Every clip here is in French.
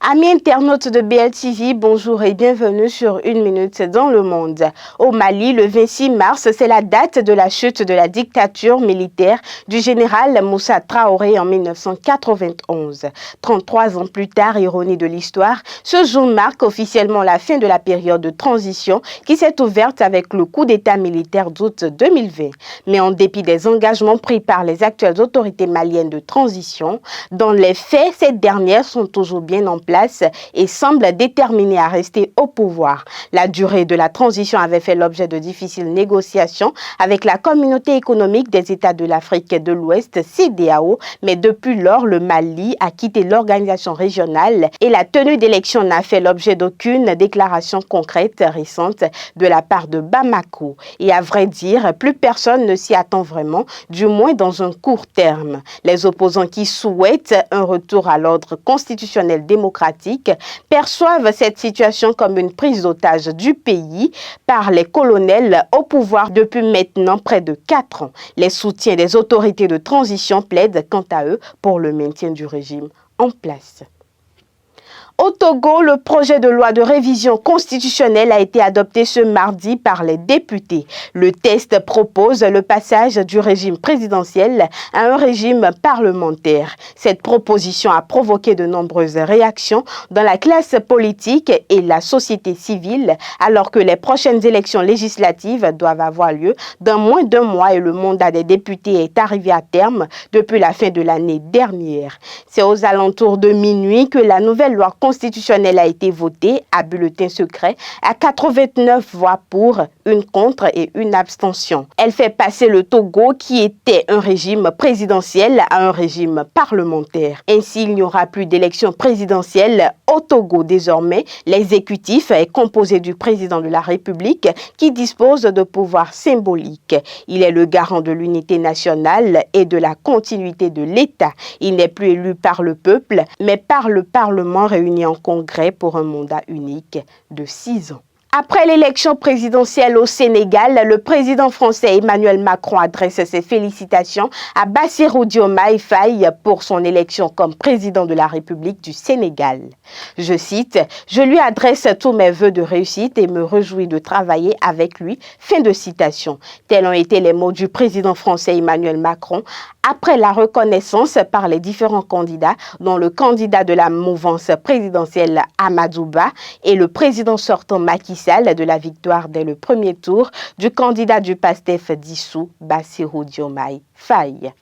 Amis internautes de BLTV, bonjour et bienvenue sur Une Minute dans le Monde. Au Mali, le 26 mars, c'est la date de la chute de la dictature militaire du général Moussa Traoré en 1991. 33 ans plus tard, ironie de l'histoire, ce jour marque officiellement la fin de la période de transition qui s'est ouverte avec le coup d'État militaire d'août 2020. Mais en dépit des engagements pris par les actuelles autorités maliennes de transition, dans les faits, ces dernières sont toujours bien en place et semble déterminé à rester au pouvoir. La durée de la transition avait fait l'objet de difficiles négociations avec la communauté économique des États de l'Afrique de l'Ouest, CEDEAO, mais depuis lors, le Mali a quitté l'organisation régionale et la tenue d'élections n'a fait l'objet d'aucune déclaration concrète récente de la part de Bamako. Et à vrai dire, plus personne ne s'y attend vraiment, du moins dans un court terme. Les opposants qui souhaitent un retour à l'ordre constitutionnel démocratique perçoivent cette situation comme une prise d'otage du pays par les colonels au pouvoir depuis maintenant près de 4 ans. Les soutiens des autorités de transition plaident quant à eux pour le maintien du régime en place. Au Togo, le projet de loi de révision constitutionnelle a été adopté ce mardi par les députés. Le texte propose le passage du régime présidentiel à un régime parlementaire. Cette proposition a provoqué de nombreuses réactions dans la classe politique et la société civile, alors que les prochaines élections législatives doivent avoir lieu dans moins d'un mois et le mandat des députés est arrivé à terme depuis la fin de l'année dernière. C'est aux alentours de minuit que la nouvelle loi constitutionnelle a été votée à bulletin secret à 89 voix pour, une contre et une abstention. Elle fait passer le Togo, qui était un régime présidentiel, à un régime parlementaire. Ainsi, il n'y aura plus d'élections présidentielles au Togo. Désormais, l'exécutif est composé du président de la République qui dispose de pouvoirs symboliques. Il est le garant de l'unité nationale et de la continuité de l'État. Il n'est plus élu par le peuple, mais par le Parlement réuni en congrès pour un mandat unique de 6 ans. Après l'élection présidentielle au Sénégal, le président français Emmanuel Macron adresse ses félicitations à Bassirou Diomaye Faye pour son élection comme président de la République du Sénégal. Je cite, « Je lui adresse tous mes vœux de réussite et me réjouis de travailler avec lui ». Fin de citation. Tels ont été les mots du président français Emmanuel Macron après la reconnaissance par les différents candidats, dont le candidat de la mouvance présidentielle Amadou Ba et le président sortant Macky Sall de la victoire dès le premier tour du candidat du PASTEF dissous, Bassirou Diomaye Faye.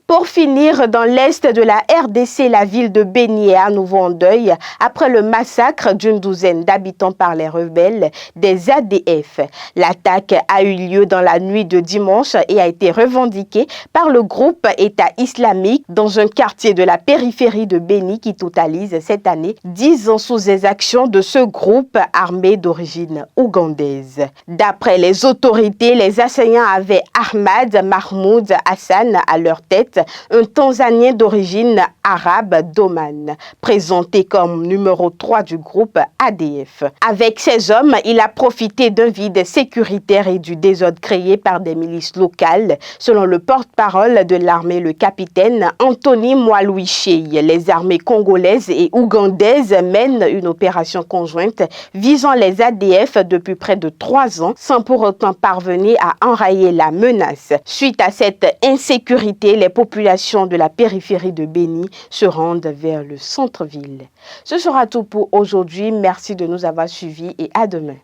Pour finir, dans l'est de la RDC, la ville de Béni est à nouveau en deuil après le massacre d'une douzaine d'habitants par les rebelles des ADF. L'attaque a eu lieu dans la nuit de dimanche et a été revendiquée par le groupe État islamique dans un quartier de la périphérie de Béni qui totalise cette année 10 ans sous les actions de ce groupe armé d'origine ougandaise. D'après les autorités, les assaillants avaient Ahmad Mahmoud Hassan à leur tête, un Tanzanien d'origine arabe d'Oman, présenté comme numéro 3 du groupe ADF. Avec ses hommes, il a profité d'un vide sécuritaire et du désordre créé par des milices locales, selon le porte-parole de l'armée, le capitaine Anthony Mwaluichei. Les armées congolaises et ougandaises mènent une opération conjointe visant les ADF depuis près de 3 ans, sans pour autant parvenir à enrayer la menace. Suite à cette insécurité, les populations de la périphérie de Béni se rendent vers le centre-ville. Ce sera tout pour aujourd'hui. Merci de nous avoir suivis et à demain.